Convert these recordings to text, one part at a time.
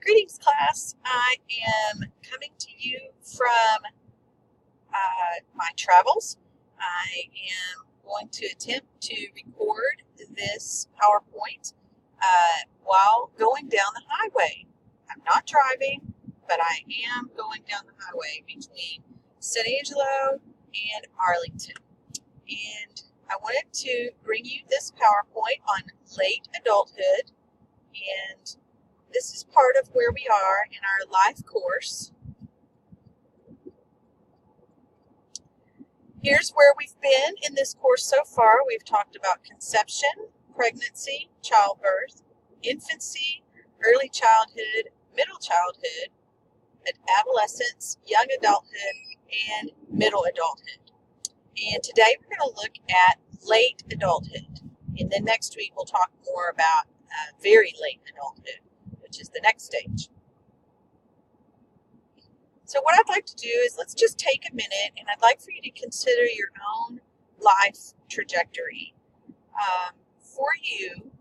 Greetings, class. I am coming to you from my travels. I am going to attempt to record this PowerPoint while going down the highway. I'm not driving, but I am going down the highway between San Angelo and Arlington. And I wanted to bring you this PowerPoint on late adulthood, and this is part of where we are in our life course. Here's where we've been in this course so far. We've talked about conception, pregnancy, childbirth, infancy, early childhood, middle childhood, adolescence, young adulthood, and middle adulthood. And today we're going to look at late adulthood. And then next week we'll talk more about very late adulthood, which is the next stage. So what I'd like to do is let's just take a minute, and I'd like for you to consider your own life trajectory. For you,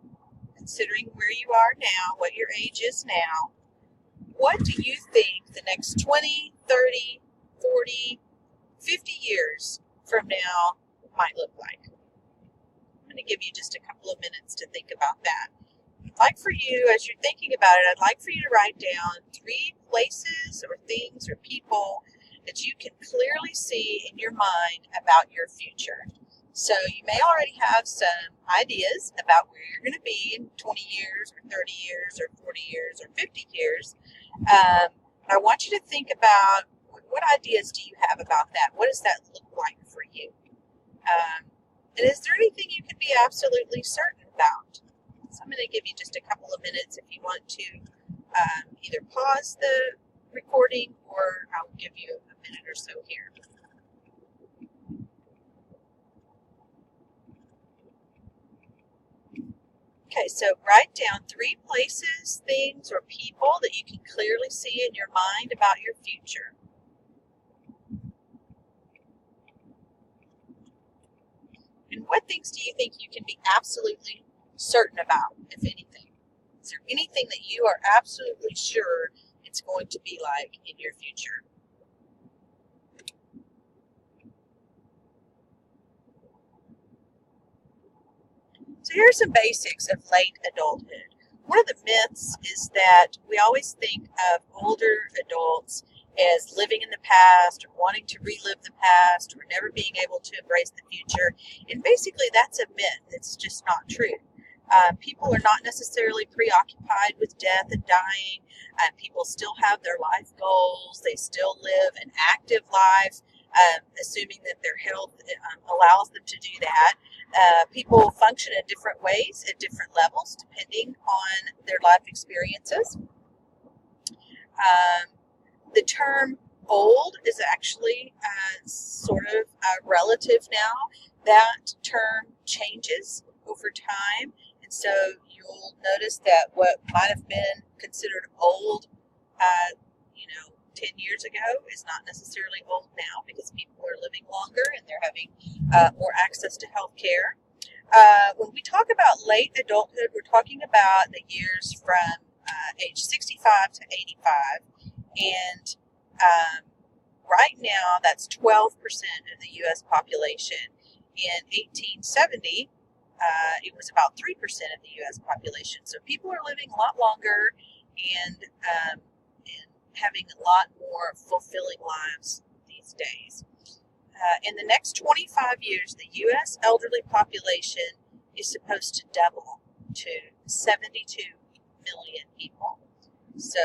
considering where you are now, what your age is now, what do you think the next 20, 30, 40, 50 years from now might look like? I'm going to give you just a couple of minutes to think about that. I'd like for you, as you're thinking about it, I'd like for you to write down 3 places or things or people that you can clearly see in your mind about your future. So you may already have some ideas about where you're going to be in 20 years or 30 years or 40 years or 50 years. But I want you to think about what ideas do you have about that? What does that look like for you? And is there anything you can be absolutely certain about? So I'm going to give you just a couple of minutes if you want to either pause the recording, or I'll give you a minute or so here. Okay, so write down 3 places, things, or people that you can clearly see in your mind about your future. And what things do you think you can be absolutely certain about, if anything? Is there anything that you are absolutely sure it's going to be like in your future? So here are some basics of late adulthood. One of the myths is that we always think of older adults as living in the past or wanting to relive the past or never being able to embrace the future. And basically that's a myth. It's just not true. People are not necessarily preoccupied with death and dying. People still have their life goals. They still live an active life, assuming that their health allows them to do that. People function in different ways at different levels depending on their life experiences. The term old is actually sort of relative now. That term changes over time. So you'll notice that what might have been considered old, 10 years ago is not necessarily old now, because people are living longer and they're having more access to health care. When we talk about late adulthood, we're talking about the years from age 65 to 85. And right now, that's 12% of the U.S. population. In 1870, it was about 3% of the U.S. population. So people are living a lot longer and having a lot more fulfilling lives these days. In the next 25 years, the U.S. elderly population is supposed to double to 72 million people. So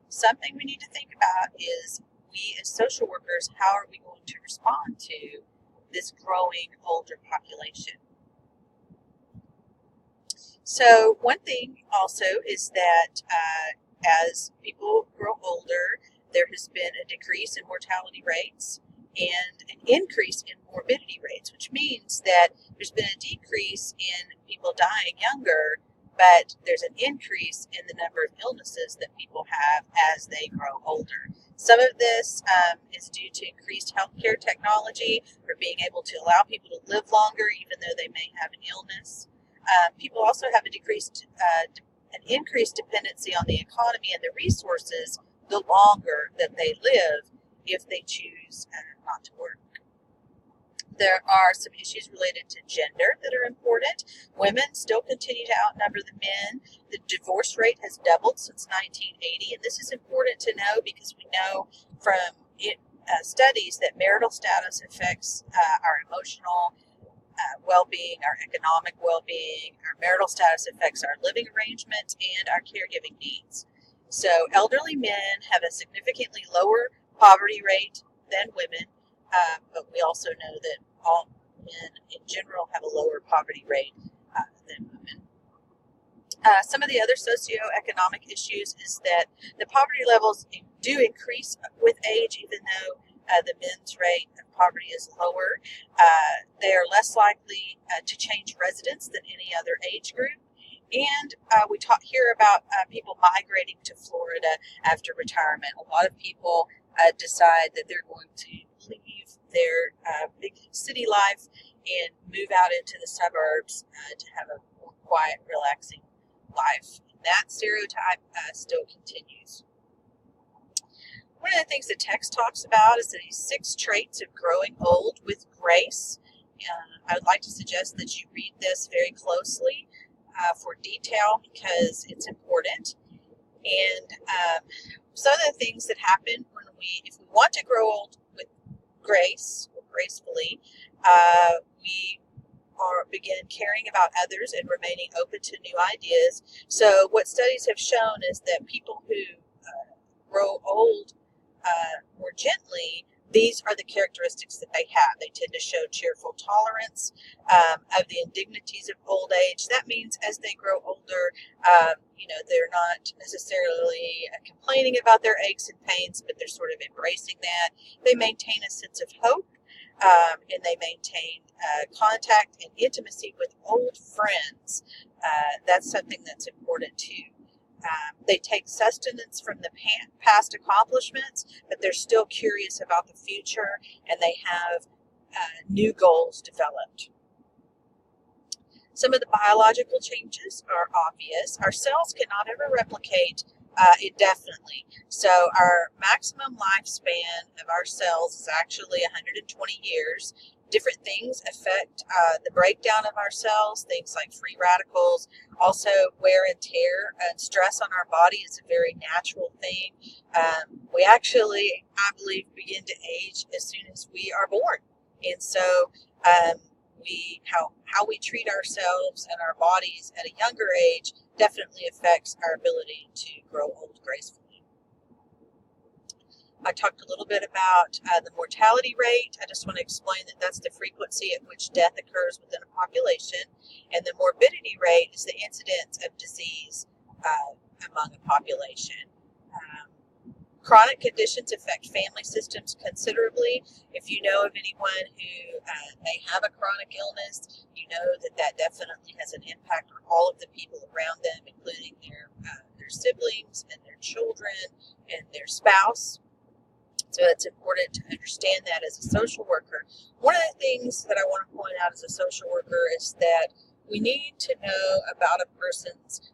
something we need to think about is, we as social workers, how are we going to respond to this growing older population? So one thing also is that as people grow older, there has been a decrease in mortality rates and an increase in morbidity rates, which means that there's been a decrease in people dying younger, but there's an increase in the number of illnesses that people have as they grow older. Some of this is due to increased healthcare technology, or being able to allow people to live longer even though they may have an illness. People also have a decreased an increased dependency on the economy and the resources the longer that they live if they choose not to work. There are some issues related to gender that are important. Women still continue to outnumber the men. The divorce rate has doubled since 1980, and this is important to know because we know from studies that marital status affects our emotional well-being, our economic well-being. Our marital status affects our living arrangements and our caregiving needs. So elderly men have a significantly lower poverty rate than women, but we also know that all men in general have a lower poverty rate than women. Some of the other socioeconomic issues is that the poverty levels do increase with age, even though the men's rate of poverty is lower. They are less likely to change residence than any other age group. And we hear about people migrating to Florida after retirement. A lot of people decide that they're going to leave their big city life and move out into the suburbs to have a more quiet, relaxing life. And that stereotype still continues. One of the things the text talks about is these 6 traits of growing old with grace. I would like to suggest that you read this very closely for detail because it's important. And some of the things that happen if we want to grow old with grace or gracefully, we begin caring about others and remaining open to new ideas. So what studies have shown is that people who grow old more gently, these are the characteristics that they have. They tend to show cheerful tolerance of the indignities of old age. That means as they grow older, they're not necessarily complaining about their aches and pains, but they're sort of embracing that. They maintain a sense of hope, and they maintain contact and intimacy with old friends. That's something that's important too. They take sustenance from the past accomplishments, but they're still curious about the future, and they have new goals developed. Some of the biological changes are obvious. Our cells cannot ever replicate indefinitely. So our maximum lifespan of our cells is actually 120 years. Different things affect the breakdown of our cells, things like free radicals, also wear and tear and stress on our body is a very natural thing. We actually, I believe, begin to age as soon as we are born. And so how we treat ourselves and our bodies at a younger age definitely affects our ability to grow old gracefully. I talked a little bit about the mortality rate. I just want to explain that that's the frequency at which death occurs within a population. And the morbidity rate is the incidence of disease among a population. Chronic conditions affect family systems considerably. If you know of anyone who may have a chronic illness, you know that definitely has an impact on all of the people around them, including their siblings and their children and their spouse. So it's important to understand that as a social worker. One of the things that I want to point out as a social worker is that we need to know about a person's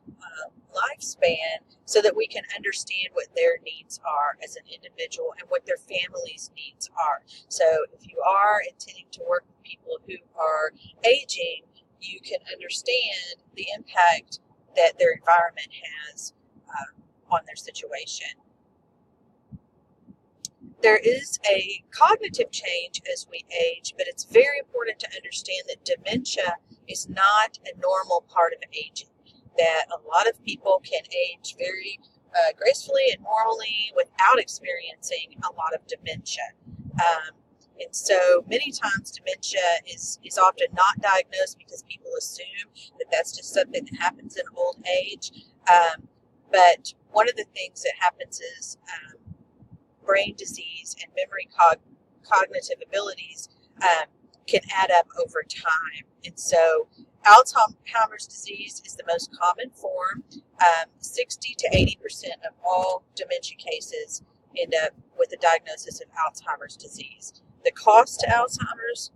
lifespan so that we can understand what their needs are as an individual and what their family's needs are. So if you are intending to work with people who are aging, you can understand the impact that their environment has on their situation. There is a cognitive change as we age, but it's very important to understand that dementia is not a normal part of aging, that a lot of people can age very gracefully and morally without experiencing a lot of dementia. And so many times dementia is often not diagnosed because people assume that that's just something that happens in old age. But one of the things that happens is brain disease and memory cognitive abilities can add up over time. And so Alzheimer's disease is the most common form. 60 to 80% of all dementia cases end up with a diagnosis of Alzheimer's disease. The cost to Alzheimer's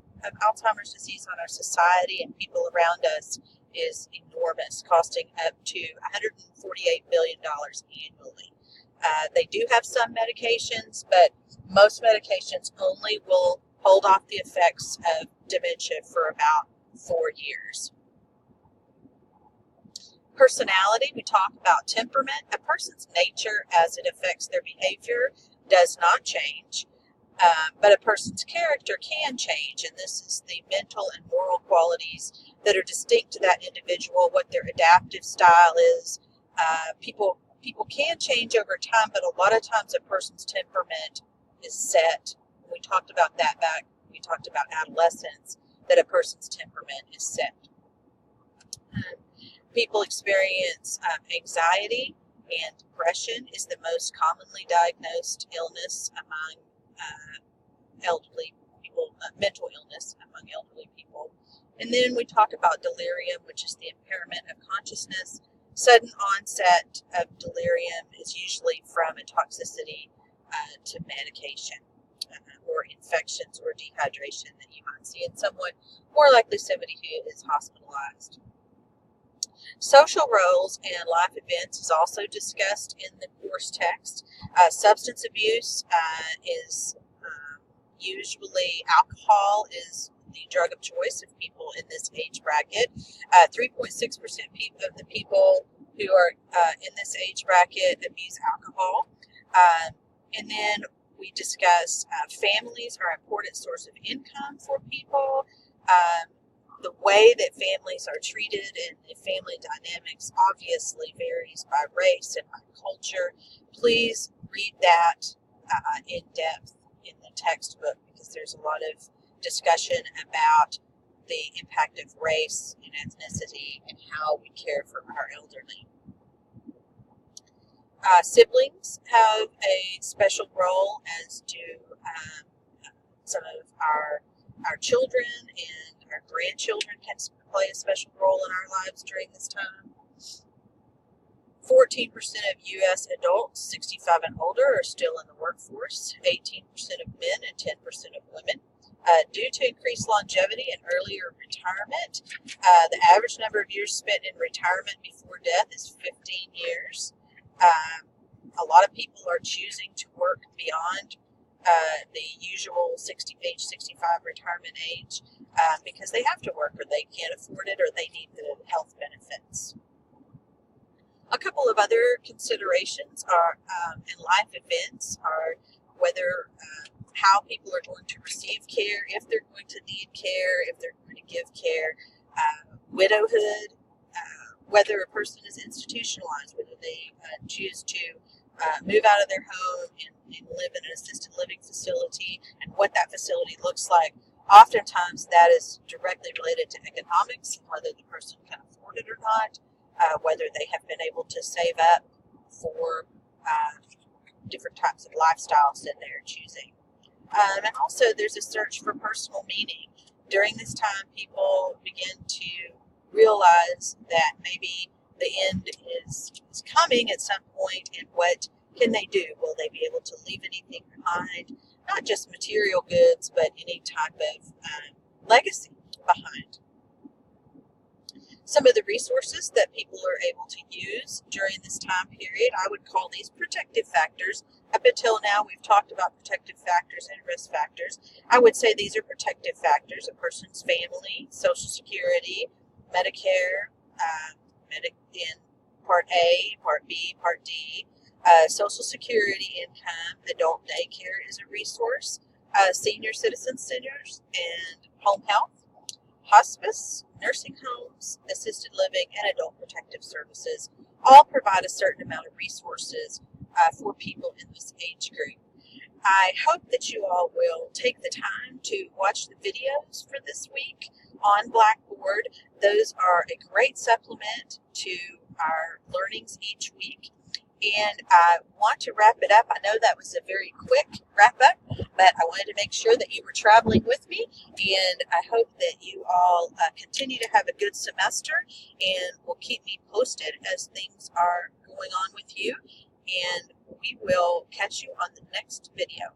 disease on our society and people around us is enormous, costing up to $148 billion annually. They do have some medications, but most medications only will hold off the effects of dementia for about 4 years. Personality, we talk about temperament. A person's nature as it affects their behavior does not change, but a person's character can change, and this is the mental and moral qualities that are distinct to that individual, what their adaptive style is. People can change over time, but a lot of times a person's temperament is set. We talked about that back. We talked about adolescence, that a person's temperament is set. People experience anxiety, and depression is the most commonly diagnosed illness among elderly people, mental illness among elderly people. And then we talk about delirium, which is the impairment of consciousness. Sudden onset of delirium is usually from a toxicity to medication or infections or dehydration that you might see in someone, more likely somebody who is hospitalized. Social roles and life events is also discussed in the course text. Substance abuse is usually alcohol is the drug of choice of people in this age bracket. 3.6% of the people who are in this age bracket abuse alcohol. And then we discuss families are an important source of income for people. The way that families are treated and the family dynamics obviously varies by race and by culture. Please read that in depth in the textbook, because there's a lot of discussion about the impact of race and ethnicity and how we care for our elderly. Siblings have a special role, as do some of our children, and our grandchildren can play a special role in our lives during this time. 14% of U.S. adults 65 and older are still in the workforce, 18% of men and 10% of women. Due to increased longevity and earlier retirement, the average number of years spent in retirement before death is 15 years. A lot of people are choosing to work beyond the usual age 65 retirement age because they have to work, or they can't afford it, or they need the health benefits. A couple of other considerations are in life events are whether how people are going to receive care, if they're going to need care, if they're going to give care, widowhood, whether a person is institutionalized, whether they choose to move out of their home and live in an assisted living facility, and what that facility looks like. Oftentimes that is directly related to economics, whether the person can afford it or not, whether they have been able to save up for different types of lifestyles that they're choosing. And also there's a search for personal meaning. During this time, people begin to realize that maybe the end is coming at some point, and what can they do? Will they be able to leave anything behind? Not just material goods, but any type of legacy behind. Some of the resources that people are able to use during this time period, I would call these protective factors. Up until now, we've talked about protective factors and risk factors. I would say these are protective factors: a person's family, Social Security, Medicare, in Part A, Part B, Part D, Social Security income, adult daycare is a resource, senior citizen centers, and home health, hospice, nursing homes, assisted living, and adult protective services all provide a certain amount of resources for people in this age group. I hope that you all will take the time to watch the videos for this week on Blackboard. Those are a great supplement to our learnings each week. And I want to wrap it up. I know that was a very quick wrap up, but I wanted to make sure that you were traveling with me. And I hope that you all continue to have a good semester, and will keep me posted as things are going on with you. And we will catch you on the next video.